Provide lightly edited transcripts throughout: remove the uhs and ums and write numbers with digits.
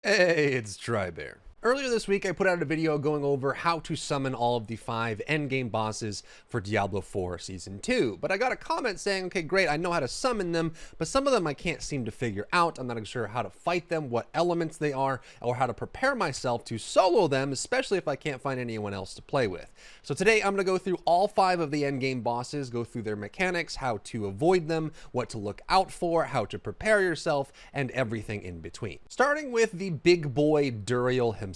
Hey, it's Drybear. Earlier this week, I put out a video going over how to summon all of the 5 endgame bosses for Diablo 4 Season 2, but I got a comment saying, okay, great, I know how to summon them, but some of them I can't seem to figure out. I'm not sure how to fight them, what elements they are, or how to prepare myself to solo them, especially if I can't find anyone else to play with. So today, I'm going to go through all 5 of the endgame bosses, go through their mechanics, how to avoid them, what to look out for, how to prepare yourself, and everything in between. Starting with the big boy Duriel himself.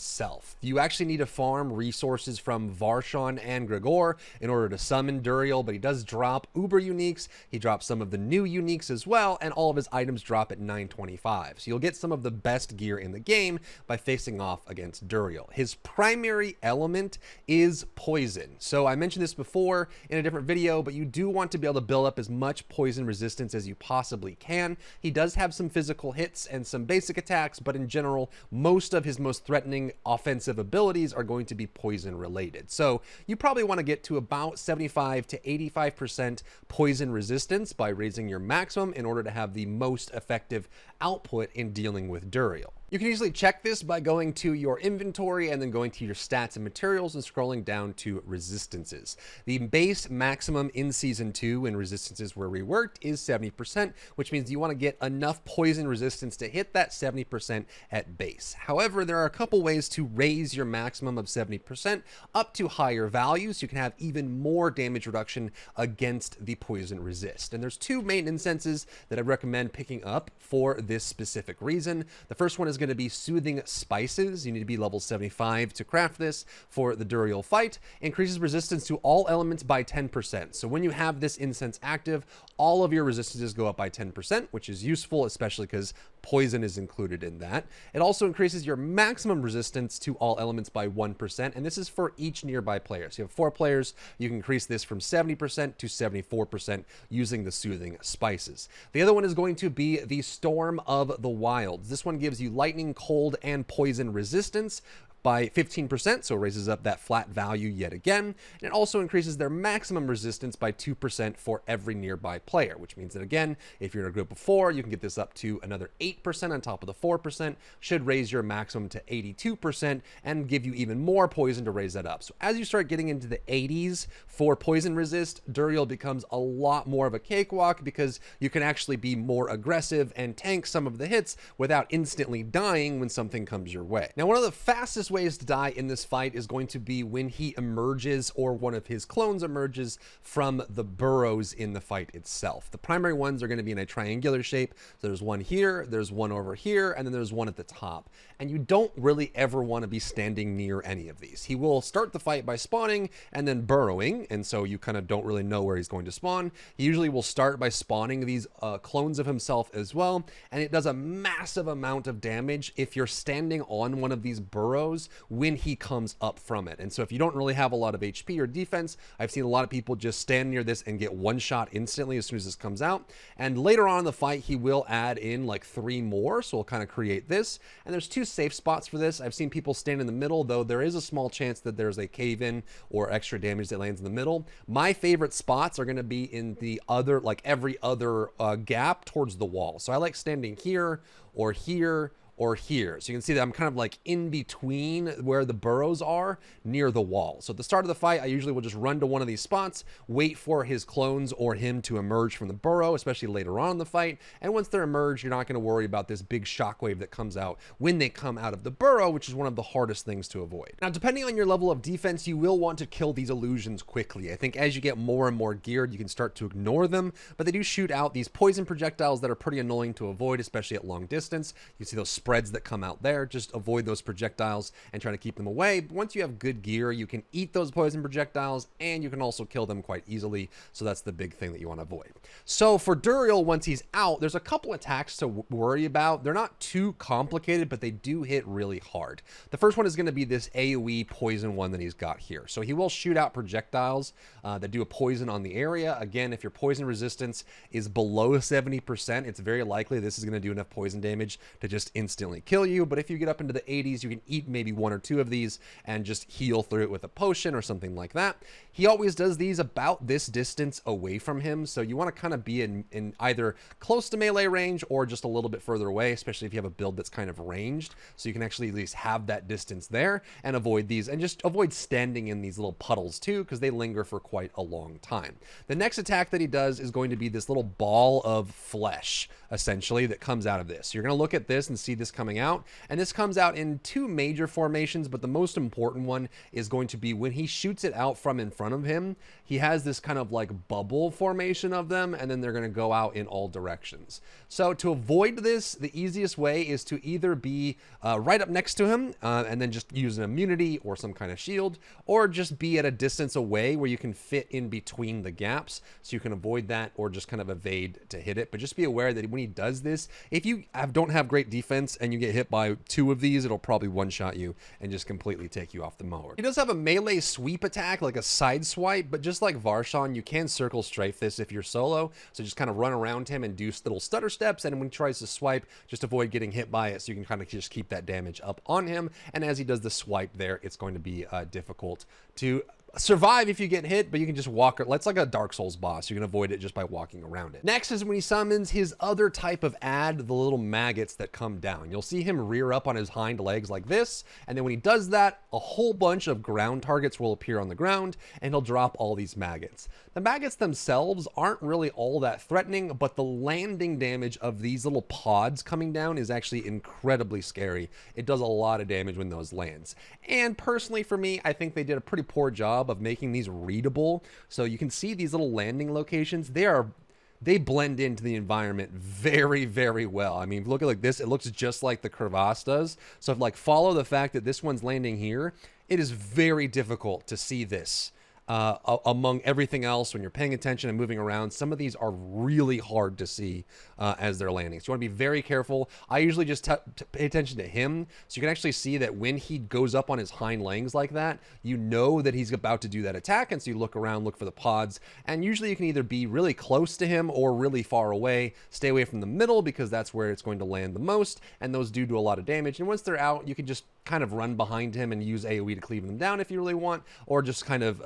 You actually need to farm resources from Varshan and Grigoire in order to summon Duriel, but he does drop uber uniques, he drops some of the new uniques as well, and all of his items drop at 925. So you'll get some of the best gear in the game by facing off against Duriel. His primary element is poison. So I mentioned this before in a different video, but you do want to be able to build up as much poison resistance as you possibly can. He does have some physical hits and some basic attacks, but in general, most of his most threatening offensive abilities are going to be poison related. So you probably want to get to about 75 to 85% poison resistance by raising your maximum in order to have the most effective output in dealing with Duriel. You can easily check this by going to your inventory and then going to your stats and materials and scrolling down to resistances. The base maximum in Season 2 when resistances were reworked is 70%, which means you want to get enough poison resistance to hit that 70% at base. However, there are a couple ways to raise your maximum of 70% up to higher values. You can have even more damage reduction against the poison resist. And there's 2 main incenses that I recommend picking up for this specific reason. The first one is going to be Soothing Spices. You need to be level 75 to craft this for the Duriel fight. Increases resistance to all elements by 10%. So when you have this incense active, all of your resistances go up by 10%, which is useful, especially because poison is included in that. It also increases your maximum resistance to all elements by 1%, and this is for each nearby player. So you have 4 players, you can increase this from 70% to 74% using the Soothing Spices. The other one is going to be the Storm of the Wilds. This one gives you lightning, cold, and poison resistance by 15%, so it raises up that flat value yet again. And it also increases their maximum resistance by 2% for every nearby player, which means that again, if you're in a group of 4, you can get this up to another 8% on top of the 4%, should raise your maximum to 82% and give you even more poison to raise that up. So as you start getting into the 80s for poison resist, Duriel becomes a lot more of a cakewalk because you can actually be more aggressive and tank some of the hits without instantly dying when something comes your way. Now, one of the fastest ways to die in this fight is going to be when he emerges or one of his clones emerges from the burrows in the fight itself. The primary ones are going to be in a triangular shape. So there's one here, there's one over here, and then there's one at the top. And you don't really ever want to be standing near any of these. He will start the fight by spawning and then burrowing, and so you kind of don't really know where he's going to spawn. He usually will start by spawning these clones of himself as well, and it does a massive amount of damage if you're standing on one of these burrows when he comes up from it. And so if you don't really have a lot of HP or defense, I've seen a lot of people just stand near this and get one shot instantly as soon as this comes out. And later on in the fight, he will add in like 3 more, so we'll kind of create this. And there's 2 safe spots for this. I've seen people stand in the middle, though there is a small chance that there's a cave-in or extra damage that lands in the middle. My favorite spots are going to be in the other, like every other gap towards the wall. So I like standing here or here or here. So you can see that I'm kind of like in between where the burrows are near the wall. So at the start of the fight, I usually will just run to one of these spots, wait for his clones or him to emerge from the burrow, especially later on in the fight. And once they're emerged, you're not going to worry about this big shockwave that comes out when they come out of the burrow, which is one of the hardest things to avoid. Now, depending on your level of defense, you will want to kill these illusions quickly. I think as you get more and more geared, you can start to ignore them, but they do shoot out these poison projectiles that are pretty annoying to avoid, especially at long distance. You see those spreads that come out there. Just avoid those projectiles and try to keep them away. But once you have good gear, you can eat those poison projectiles and you can also kill them quite easily. So that's the big thing that you want to avoid. So for Duriel, once he's out, there's a couple attacks to worry about. They're not too complicated, but they do hit really hard. The first one is going to be this AoE poison one that he's got here. So he will shoot out projectiles that do a poison on the area. Again, if your poison resistance is below 70%, it's very likely this is going to do enough poison damage to just instantly instantly kill you, but if you get up into the 80s, you can eat maybe 1 or 2 of these and just heal through it with a potion or something like that. He always does these about this distance away from him, so you want to kind of be in either close to melee range or just a little bit further away, especially if you have a build that's kind of ranged, so you can actually at least have that distance there and avoid these, and just avoid standing in these little puddles too, because they linger for quite a long time. The next attack that he does is going to be this little ball of flesh, essentially, that comes out of this. You're going to look at this and see this coming out, and this comes out in 2 major formations, but the most important one is going to be when he shoots it out from in front of him. He has this kind of like bubble formation of them, and then they're going to go out in all directions. So to avoid this, the easiest way is to either be right up next to him and then just use an immunity or some kind of shield, or just be at a distance away where you can fit in between the gaps, so you can avoid that or just kind of evade to hit it. But just be aware that when he does this, if you don't have great defense and you get hit by 2 of these, it'll probably one-shot you and just completely take you off the mower. He does have a melee sweep attack, like a side swipe, but just like Varshan, you can circle strafe this if you're solo, so just kind of run around him and do little stutter steps, and when he tries to swipe, just avoid getting hit by it, so you can kind of just keep that damage up on him. And as he does the swipe there, it's going to be difficult to survive if you get hit, but you can just walk. It's like a Dark Souls boss. You can avoid it just by walking around it. Next is when he summons his other type of ad, the little maggots that come down. You'll see him rear up on his hind legs like this, and then when he does that, a whole bunch of ground targets will appear on the ground, and he'll drop all these maggots. The maggots themselves aren't really all that threatening, but the landing damage of these little pods coming down is actually incredibly scary. It does a lot of damage when those lands. And personally for me, I think they did a pretty poor job of making these readable. So you can see these little landing locations. They blend into the environment very, very well. I mean, if you look at like this, it looks just like the crevasse does. So if like follow the fact that this one's landing here, it is very difficult to see this among everything else when you're paying attention and moving around. Some of these are really hard to see as they're landing, so you want to be very careful. I usually just pay attention to him, so you can actually see that when he goes up on his hind legs like that, you know that he's about to do that attack, and so you look around, look for the pods, and usually you can either be really close to him or really far away. Stay away from the middle, because that's where it's going to land the most, and those do a lot of damage. And once they're out, you can just kind of run behind him and use AoE to cleave them down if you really want, or just kind of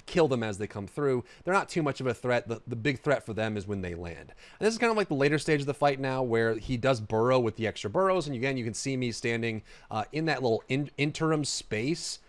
kill them as they come through. They're not too much of a threat. The big threat for them is when they land. And this is kind of like the later stage of the fight now, where he does burrow with the extra burrows, and again, you can see me standing in that little interim space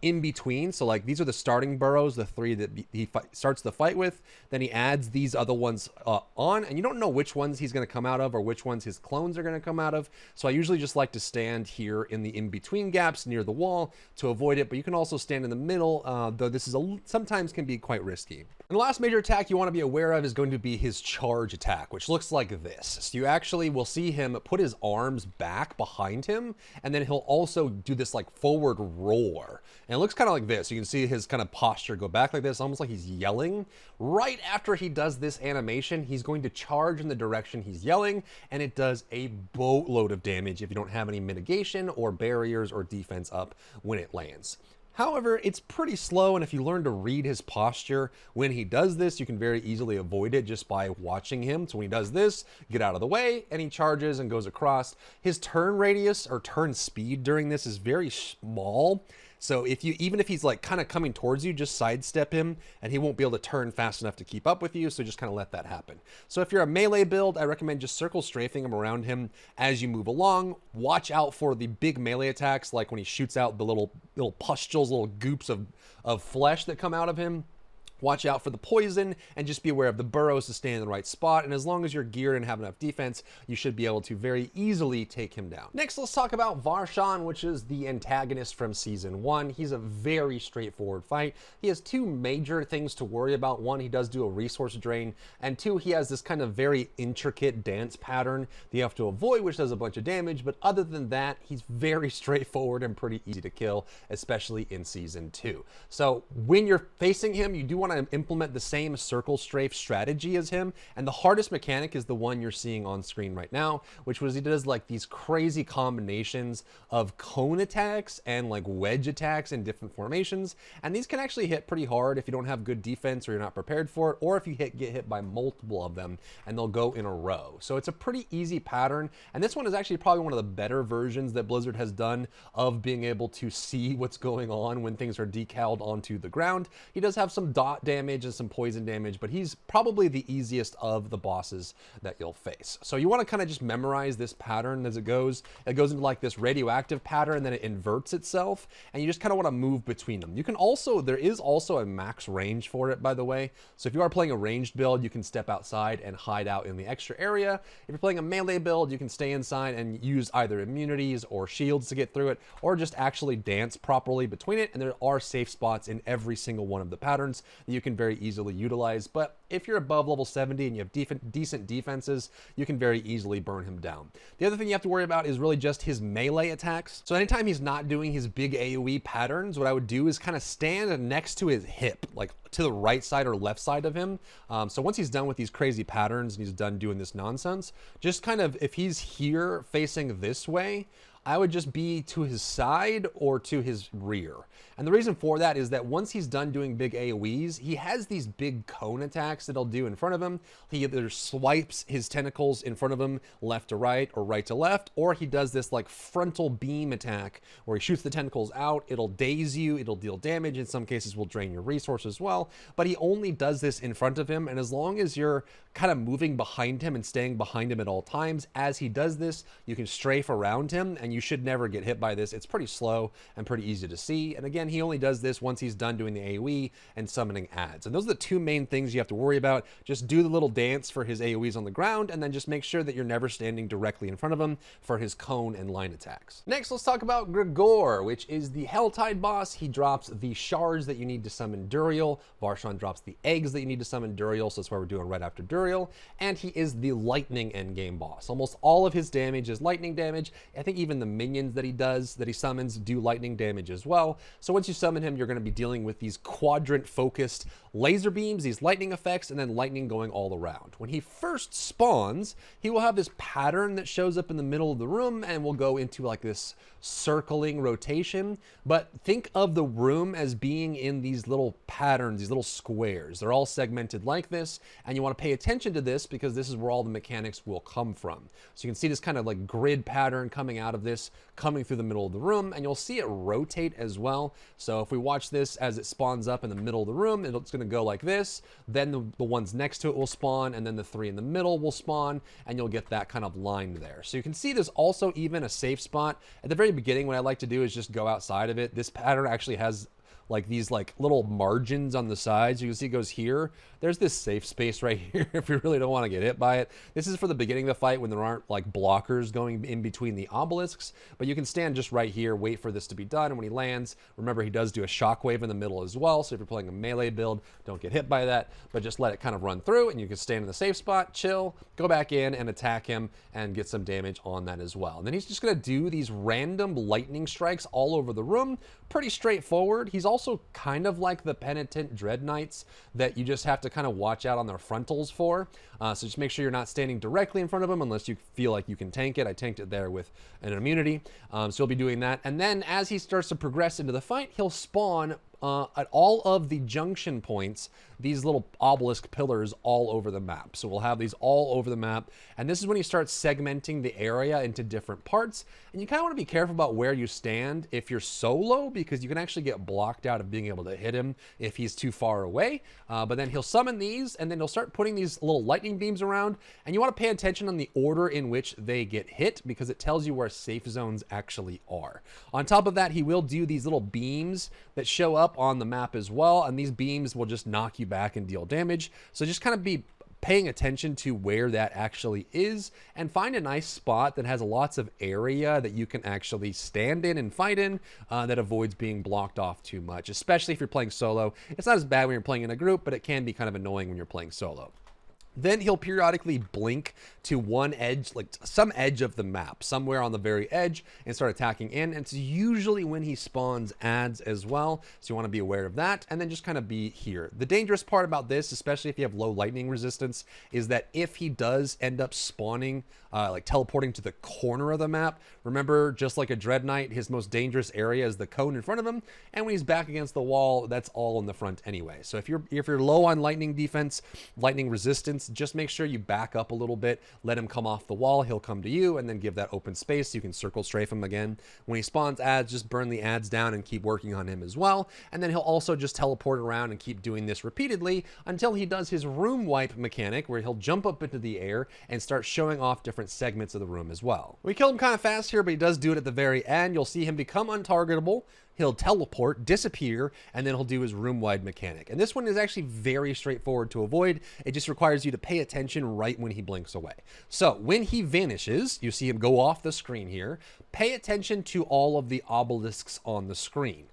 in between. So like these are the starting burrows, the 3 that he starts the fight with. Then he adds these other ones on, and you don't know which ones he's going to come out of or which ones his clones are going to come out of. So I usually just like to stand here in the in-between gaps near the wall to avoid it, but you can also stand in the middle, though this is sometimes can be quite risky. And the last major attack you want to be aware of is going to be his charge attack, which looks like this. So you actually will see him put his arms back behind him, and then he'll also do this like forward roar. And it looks kind of like this. You can see his kind of posture go back like this, almost like he's yelling. Right after he does this animation, he's going to charge in the direction he's yelling, and it does a boatload of damage if you don't have any mitigation or barriers or defense up when it lands. However, it's pretty slow, and if you learn to read his posture when he does this, you can very easily avoid it just by watching him. So when he does this, get out of the way, and he charges and goes across. His turn radius or turn speed during this is very small. So even if he's like kind of coming towards you, just sidestep him and he won't be able to turn fast enough to keep up with you. So just kind of let that happen. So if you're a melee build, I recommend just circle strafing him around him as you move along. Watch out for the big melee attacks, like when he shoots out the little pustules, little goops of flesh that come out of him. Watch out for the poison, and just be aware of the burrows to stay in the right spot. And as long as you're geared and have enough defense, you should be able to very easily take him down. Next, let's talk about Varshan, which is the antagonist from Season 1. He's a very straightforward fight. He has 2 major things to worry about. 1, he does do a resource drain, and 2, he has this kind of very intricate dance pattern that you have to avoid, which does a bunch of damage. But other than that, he's very straightforward and pretty easy to kill, especially in Season 2. So when you're facing him, you do want want to implement the same circle strafe strategy as him, and the hardest mechanic is the one you're seeing on screen right now, which was he does like these crazy combinations of cone attacks and like wedge attacks in different formations, and these can actually hit pretty hard if you don't have good defense or you're not prepared for it, or if you get hit by multiple of them and they'll go in a row. So it's a pretty easy pattern, and this one is actually probably one of the better versions that Blizzard has done of being able to see what's going on when things are decaled onto the ground. He does have some dot damage and some poison damage, but he's probably the easiest of the bosses that you'll face. So you want to kind of just memorize this pattern as it goes. It goes into like this radioactive pattern, and then it inverts itself, and you just kind of want to move between them. You can also, there is also a max range for it, by the way. So if you are playing a ranged build, you can step outside and hide out in the extra area. If you're playing a melee build, you can stay inside and use either immunities or shields to get through it, or just actually dance properly between it. And there are safe spots in every single one of the patterns that you can very easily utilize. But if you're above level 70 and you have decent defenses, you can very easily burn him down. The other thing you have to worry about is really just his melee attacks. So anytime he's not doing his big AoE patterns, what I would do is kind of stand next to his hip, like to the right side or left side of him. So once he's done with these crazy patterns and he's done doing this nonsense, just kind of, if he's here facing this way, I would just be to his side or to his rear. And the reason for that is that once he's done doing big AoEs, he has these big cone attacks that he'll do in front of him. He either swipes his tentacles in front of him left to right or right to left, or he does this like frontal beam attack where he shoots the tentacles out. It'll daze you, it'll deal damage, in some cases will drain your resources as well, but he only does this in front of him, and as long as you're kind of moving behind him and staying behind him at all times, as he does this, you can strafe around him and you should never get hit by this. It's pretty slow and pretty easy to see. And again, he only does this once he's done doing the AoE and summoning adds. And those are the two main things you have to worry about. Just do the little dance for his AoEs on the ground, and then just make sure that you're never standing directly in front of him for his cone and line attacks. Next, let's talk about Grigoire, which is the Helltide boss. He drops the shards that you need to summon Duriel. Varshan drops the eggs that you need to summon Duriel, so that's what we're doing right after Duriel. And he is the lightning endgame boss. Almost all of his damage is lightning damage. I think even the minions that he summons do lightning damage as well. So once you summon him, you're going to be dealing with these quadrant focused laser beams, these lightning effects, and then lightning going all around. When he first spawns, he will have this pattern that shows up in the middle of the room and will go into like this circling rotation. But think of the room as being in these little patterns, these little squares. They're all segmented like this, and you want to pay attention to this because this is where all the mechanics will come from. So you can see this kind of like grid pattern coming out of this, coming through the middle of the room, and you'll see it rotate as well. So if we watch this as it spawns up in the middle of the room, it's going to go like this, then the ones next to it will spawn, and then the three in the middle will spawn, and you'll get that kind of line there. So you can see there's also even a safe spot. At the very beginning, what I like to do is just go outside of it. This pattern actually has like these like little margins on the sides. You can see it goes here. There's this safe space right here if you really don't want to get hit by it. This is for the beginning of the fight when there aren't like blockers going in between the obelisks, but you can stand just right here, wait for this to be done, and when he lands, remember he does do a shockwave in the middle as well, so if you're playing a melee build, don't get hit by that, but just let it kind of run through, and you can stand in the safe spot, chill, go back in and attack him and get some damage on that as well. And then he's just going to do these random lightning strikes all over the room. Pretty straightforward. He's also kind of like the penitent dread knights that you just have to kind of watch out on their frontals for. So just make sure you're not standing directly in front of him unless you feel like you can tank it. I tanked it there with an immunity. So you'll be doing that. And then as he starts to progress into the fight, he'll spawn at all of the junction points, these little obelisk pillars all over the map. So we'll have these all over the map. And this is when you start segmenting the area into different parts. And you kind of want to be careful about where you stand if you're solo, because you can actually get blocked out of being able to hit him if he's too far away. But then he'll summon these, and then he'll start putting these little lightning beams around. And you want to pay attention on the order in which they get hit, because it tells you where safe zones actually are. On top of that, he will do these little beams that show up on the map as well, and these beams will just knock you back and deal damage. So just kind of be paying attention to where that actually is, and find a nice spot that has lots of area that you can actually stand in and fight in, that avoids being blocked off too much, especially if you're playing solo. It's not as bad when you're playing in a group, but it can be kind of annoying when you're playing solo. Then he'll periodically blink to one edge, like some edge of the map, somewhere on the very edge, and start attacking in. And it's usually when he spawns adds as well, so you want to be aware of that. And then just kind of be here. The dangerous part about this, especially if you have low lightning resistance, is that if he does end up spawning, like teleporting to the corner of the map, remember, just like a Dread Knight, his most dangerous area is the cone in front of him. And when he's back against the wall, that's all in the front anyway. So if you're low on lightning defense, lightning resistance, just make sure you back up a little bit, let him come off the wall, he'll come to you, and then give that open space so you can circle strafe him again. When he spawns adds, just burn the adds down and keep working on him as well. And then he'll also just teleport around and keep doing this repeatedly until he does his room wipe mechanic, where he'll jump up into the air and start showing off different segments of the room as well. We killed him kind of fast here, but he does do it at the very end. You'll see him become untargetable. He'll teleport, disappear, and then he'll do his room-wide mechanic. And this one is actually very straightforward to avoid. It just requires you to pay attention right when he blinks away. So when he vanishes, you see him go off the screen here. Pay attention to all of the obelisks on the screen.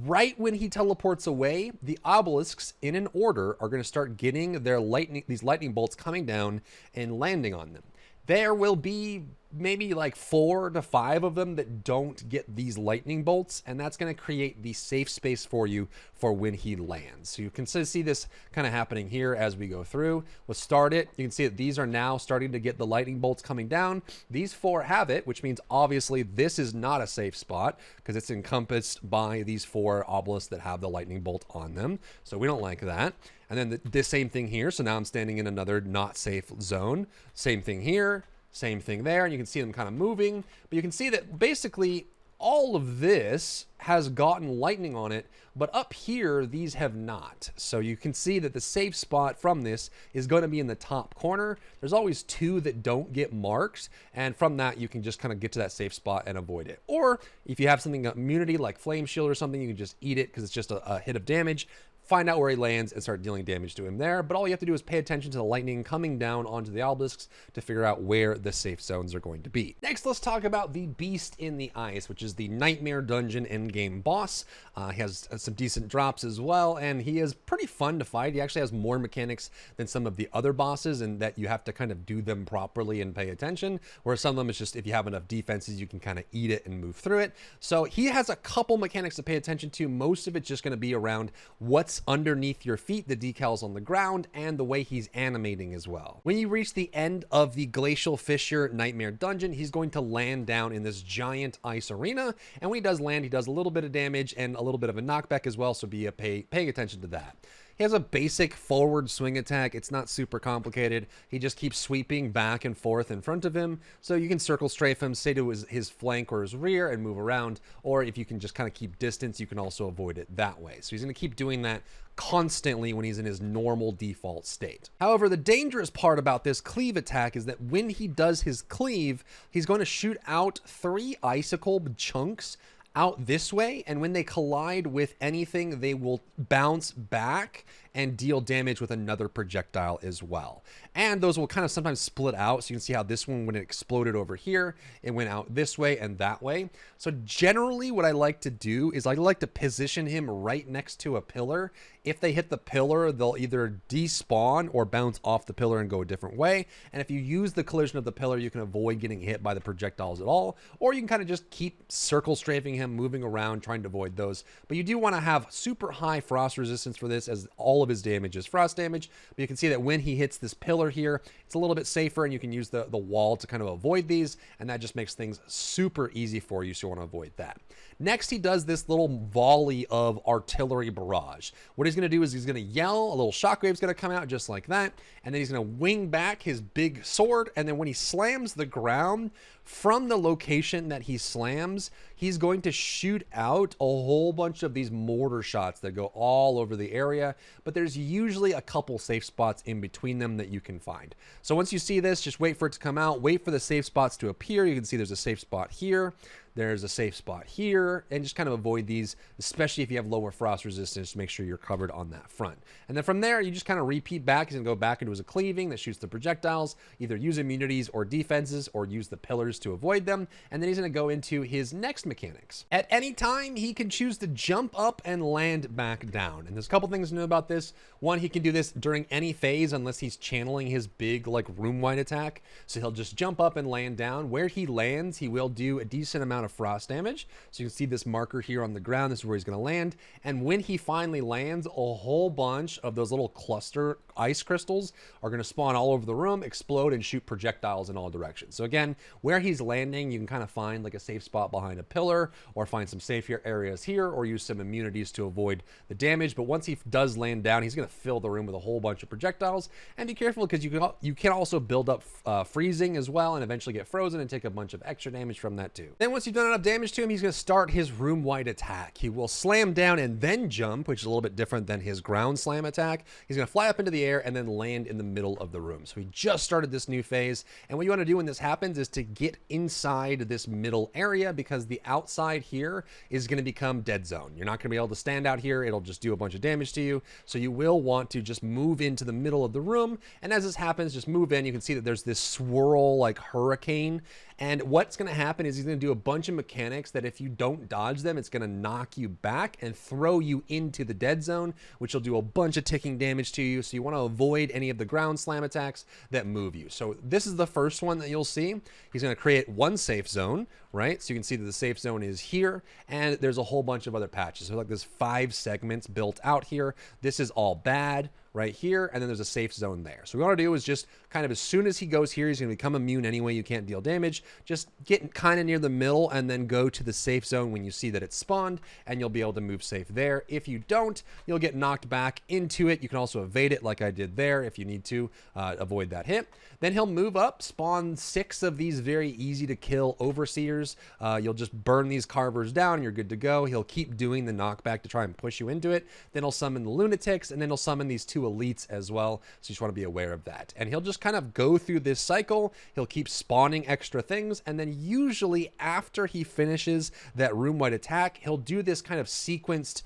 Right when he teleports away, the obelisks in an order are going to start getting their these lightning bolts coming down and landing on them. There will be maybe like 4 to 5 of them that don't get these lightning bolts, and that's going to create the safe space for you for when he lands. So you can see this kind of happening here as we go through. We'll start it. You can see that these are now starting to get the lightning bolts coming down. These 4 have it, which means obviously this is not a safe spot because it's encompassed by these 4 obelisks that have the lightning bolt on them. So we don't like that. And then the same thing here. So now I'm standing in another not safe zone. Same thing here. Same thing there, and you can see them kind of moving, but you can see that basically all of this has gotten lightning on it, but up here, these have not. So you can see that the safe spot from this is going to be in the top corner. There's always 2 that don't get marked, and from that, you can just kind of get to that safe spot and avoid it. Or if you have something immunity like Flame Shield or something, you can just eat it because it's just a hit of damage. Find out where he lands and start dealing damage to him there. But all you have to do is pay attention to the lightning coming down onto the obelisks to figure out where the safe zones are going to be. Next, let's talk about the Beast in the Ice, which is the Nightmare Dungeon endgame boss. He has some decent drops as well, and he is pretty fun to fight. He actually has more mechanics than some of the other bosses, in that you have to kind of do them properly and pay attention, whereas some of them is just if you have enough defenses, you can kind of eat it and move through it. So he has a couple mechanics to pay attention to. Most of it's just going to be around what's underneath your feet, the decals on the ground, and the way he's animating as well. When you reach the end of the Glacial Fissure Nightmare Dungeon, he's going to land down in this giant ice arena, and when he does land, he does a little bit of damage and a little bit of a knockback as well, so paying attention to that. He has a basic forward swing attack. It's not super complicated. He just keeps sweeping back and forth in front of him. So you can circle strafe him, stay to his flank or his rear and move around. Or if you can just kind of keep distance, you can also avoid it that way. So he's going to keep doing that constantly when he's in his normal default state. However, the dangerous part about this cleave attack is that when he does his cleave, he's going to shoot out 3 icicle chunks out this way, and when they collide with anything, they will bounce back and deal damage with another projectile as well. And those will kind of sometimes split out. So you can see how this one, when it exploded over here, it went out this way and that way. So generally what I like to do is I like to position him right next to a pillar. If they hit the pillar, they'll either despawn or bounce off the pillar and go a different way. And if you use the collision of the pillar, you can avoid getting hit by the projectiles at all. Or you can kind of just keep circle strafing him, moving around, trying to avoid those. But you do want to have super high frost resistance for this, as all of his damage is frost damage. But you can see that when he hits this pillar here, it's a little bit safer, and you can use the wall to kind of avoid these, and that just makes things super easy for you, so you want to avoid that. Next, he does this little volley of artillery barrage. What he's going to do is he's going to yell, a little shockwave's going to come out just like that, and then he's going to wing back his big sword, and then when he slams the ground, from the location that he slams, he's going to shoot out a whole bunch of these mortar shots that go all over the area, but there's usually a couple safe spots in between them that you can find. So once you see this, just wait for it to come out, wait for the safe spots to appear. You can see there's a safe spot here. there's a safe spot here, and just kind of avoid these, especially if you have lower frost resistance, to make sure you're covered on that front. And then from there, you just kind of repeat back. He's going to go back into his cleaving that shoots the projectiles, either use immunities or defenses, or use the pillars to avoid them. And then he's going to go into his next mechanics. At any time, he can choose to jump up and land back down. And there's a couple things to know about this. One, he can do this during any phase unless he's channeling his big like room-wide attack. So he'll just jump up and land down. Where he lands, he will do a decent amount of frost damage. So you can see this marker here on the ground. This is where he's going to land. And when he finally lands, a whole bunch of those little cluster ice crystals are going to spawn all over the room, explode, and shoot projectiles in all directions. So again, where he's landing, you can kind of find like a safe spot behind a pillar, or find some safe areas here, or use some immunities to avoid the damage. But once he does land down, he's going to fill the room with a whole bunch of projectiles. And be careful, because you can also build up freezing as well, and eventually get frozen and take a bunch of extra damage from that too. Then once you've done enough damage to him, he's going to start his room-wide attack. He will slam down and then jump, which is a little bit different than his ground slam attack. He's going to fly up into the air and then land in the middle of the room. So he just started this new phase, and what you want to do when this happens is to get inside this middle area, because the outside here is going to become dead zone. You're not going to be able to stand out here. It'll just do a bunch of damage to you. So you will want to just move into the middle of the room, and as this happens, just move in. You can see that there's this swirl like hurricane, and what's going to happen is he's going to do a bunch of mechanics that if you don't dodge them, it's going to knock you back and throw you into the dead zone, which will do a bunch of ticking damage to you. So you want to avoid any of the ground slam attacks that move you. So this is the first one that you'll see. He's going to create one safe zone, right? So you can see that the safe zone is here, and there's a whole bunch of other patches. So like there's 5 segments built out here. This is all bad right here, and then there's a safe zone there. So what we want to do is just kind of, as soon as he goes here, he's going to become immune anyway. You can't deal damage. Just get kind of near the middle and then go to the safe zone when you see that it's spawned, and you'll be able to move safe there. If you don't, you'll get knocked back into it. You can also evade it like I did there if you need to avoid that hit. Then he'll move up, spawn 6 of these very easy to kill overseers. You'll just burn these carvers down, and you're good to go. He'll keep doing the knockback to try and push you into it. Then he'll summon the lunatics, and then he'll summon these 2 elites as well. So you just want to be aware of that. And he'll just kind of go through this cycle. He'll keep spawning extra things, and then usually after he finishes that room-wide attack, he'll do this kind of sequenced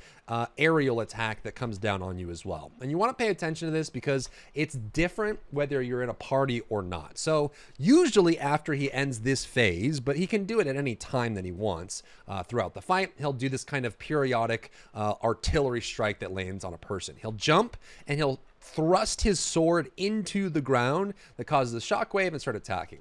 aerial attack that comes down on you as well. And you want to pay attention to this because it's different whether you're in a party or not. So usually after he ends this phase, but he can do it at any time that he wants throughout the fight, he'll do this kind of periodic artillery strike that lands on a person. He'll jump and he'll thrust his sword into the ground that causes a shockwave and start attacking.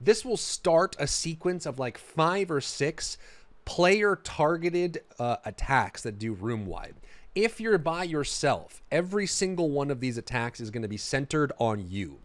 This will start a sequence of like 5 or 6 player targeted attacks that do room wide. If you're by yourself, every single one of these attacks is going to be centered on you.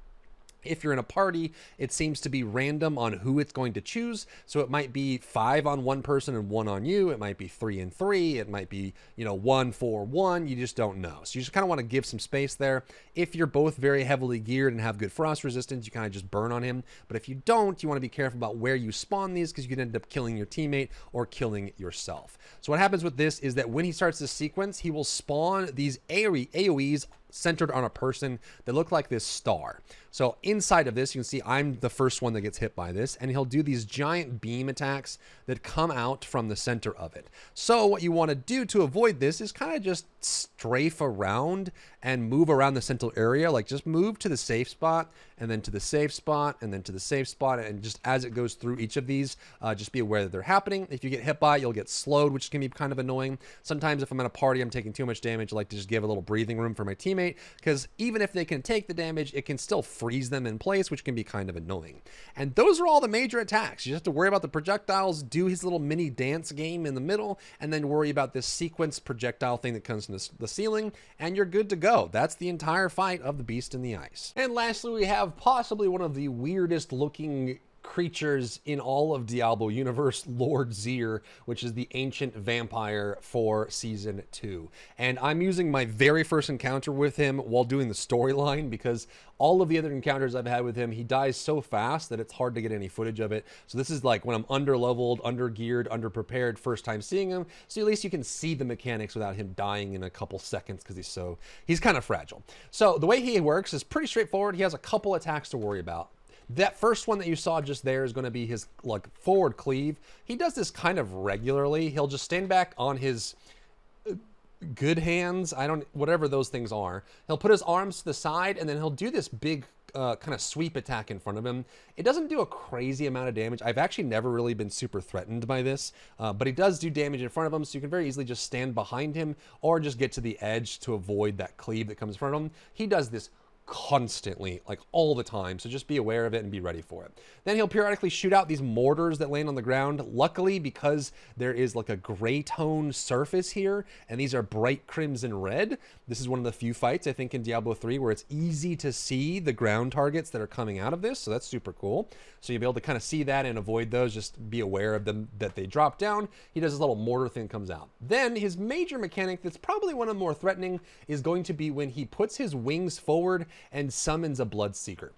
If you're in a party, it seems to be random on who it's going to choose. So it might be 5 on one person and 1 on you. It might be 3 and 3. It might be, 1 4 1. You just don't know. So you just kind of want to give some space there. If you're both very heavily geared and have good frost resistance, you kind of just burn on him. But if you don't, you want to be careful about where you spawn these, because you can end up killing your teammate or killing yourself. So what happens with this is that when he starts this sequence, he will spawn these AoEs centered on a person that look like this star. So inside of this, you can see I'm the first one that gets hit by this, and he'll do these giant beam attacks that come out from the center of it. So what you want to do to avoid this is kind of just strafe around and move around the central area. Like just move to the safe spot, and then to the safe spot, and then to the safe spot, and just as it goes through each of these, just be aware that they're happening. If you get hit by it, you'll get slowed, which can be kind of annoying. Sometimes if I'm at a party, I'm taking too much damage, I like to just give a little breathing room for my teammate, because even if they can take the damage, it can still freeze them in place, which can be kind of annoying. And those are all the major attacks. You just have to worry about the projectiles, do his little mini dance game in the middle, and then worry about this sequence projectile thing that comes from the ceiling, and you're good to go. That's the entire fight of the Beast in the Ice. And lastly, we have possibly one of the weirdest looking creatures in all of Diablo universe, Lord Zir, which is the ancient vampire for season 2. And I'm using my very first encounter with him while doing the storyline, because all of the other encounters I've had with him, he dies so fast that it's hard to get any footage of it. So this is like when I'm under-leveled, under-geared, under-prepared, first time seeing him. So at least you can see the mechanics without him dying in a couple seconds, because he's kind of fragile. So the way he works is pretty straightforward. He has a couple attacks to worry about. That first one that you saw just there is going to be his like forward cleave. He does this kind of regularly. He'll just stand back on his good hands, whatever those things are. He'll put his arms to the side, and then he'll do this big kind of sweep attack in front of him. It doesn't do a crazy amount of damage. I've actually never really been super threatened by this, but he does do damage in front of him, so you can very easily just stand behind him or just get to the edge to avoid that cleave that comes in front of him. He does this constantly, like all the time, so just be aware of it and be ready for it. Then he'll periodically shoot out these mortars that land on the ground. Luckily, because there is like a gray tone surface here, and these are bright crimson red, this is one of the few fights I think in Diablo 3 where it's easy to see the ground targets that are coming out of this, so that's super cool. So you'll be able to kind of see that and avoid those, just be aware of them, that they drop down. He does this little mortar thing comes out. Then his major mechanic that's probably one of the more threatening is going to be when he puts his wings forward and summons a Bloodseeker.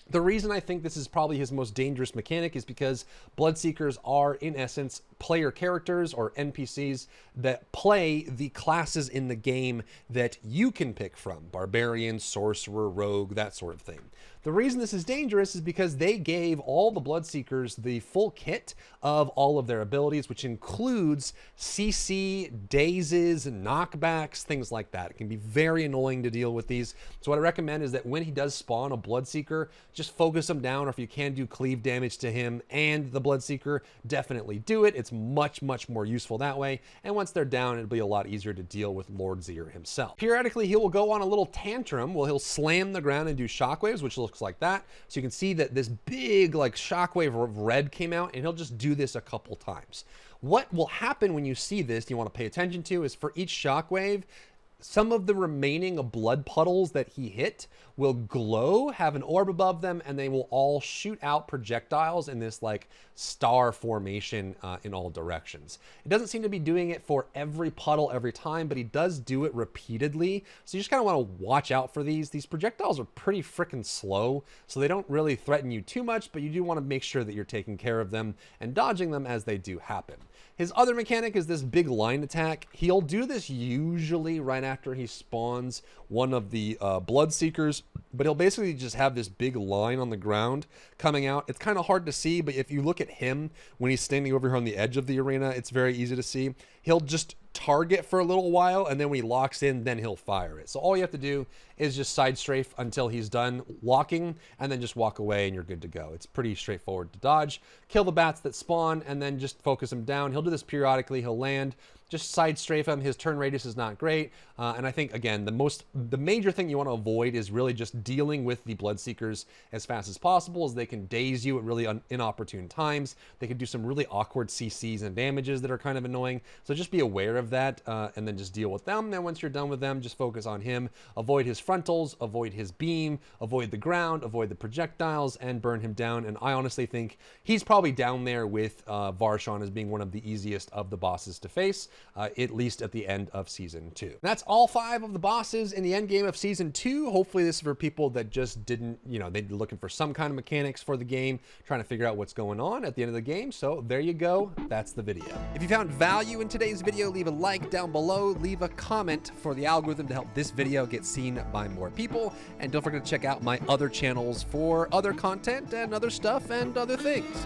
The reason I think this is probably his most dangerous mechanic is because Bloodseekers are, in essence, player characters or NPCs that play the classes in the game that you can pick from. Barbarian, Sorcerer, Rogue, that sort of thing. The reason this is dangerous is because they gave all the Bloodseekers the full kit of all of their abilities, which includes CC, dazes, knockbacks, things like that. It can be very annoying to deal with these. So what I recommend is that when he does spawn a Bloodseeker, just focus him down, or if you can do cleave damage to him and the Bloodseeker, definitely do it. It's much, much more useful that way. And once they're down, it'll be a lot easier to deal with Lord Zir himself. Periodically, he will go on a little tantrum. Well, he'll slam the ground and do shockwaves, which looks like that. So you can see that this big like shockwave of red came out, and he'll just do this a couple times. What will happen when you see this, you want to pay attention to, is for each shockwave, some of the remaining blood puddles that he hit will glow, have an orb above them, and they will all shoot out projectiles in this like star formation in all directions. It doesn't seem to be doing it for every puddle every time, but he does do it repeatedly. So you just kind of want to watch out for these. These projectiles are pretty freaking slow, so they don't really threaten you too much, but you do want to make sure that you're taking care of them and dodging them as they do happen. His other mechanic is this big line attack. He'll do this usually right after he spawns one of the Bloodseekers, but he'll basically just have this big line on the ground coming out. It's kind of hard to see, but if you look at him when he's standing over here on the edge of the arena, it's very easy to see. He'll just target for a little while, and then when he locks in, then he'll fire it. So all you have to do is just side strafe until he's done locking, and then just walk away and you're good to go. It's pretty straightforward to dodge. Kill the bats that spawn, and then just focus him down. He'll do this periodically. He'll land, just side strafe him. His turn radius is not great, and I think, again, the major thing you want to avoid is really just dealing with the Bloodseekers as fast as possible, as they can daze you at really inopportune times. They can do some really awkward CCs and damages that are kind of annoying, so just be aware of that, and then just deal with them. Then once you're done with them, just focus on him. Avoid his frontals, avoid his beam, avoid the ground, avoid the projectiles, and burn him down. And I honestly think he's probably down there with Varshan as being one of the easiest of the bosses to face, at least at the end of Season 2. That's all 5 of the bosses in the end game of Season 2. Hopefully this is for people that just didn't, they're looking for some kind of mechanics for the game, trying to figure out what's going on at the end of the game. So there you go. That's the video. If you found value in today's video, leave a like down below, leave a comment for the algorithm to help this video get seen by more people, and don't forget to check out my other channels for other content and other stuff and other things.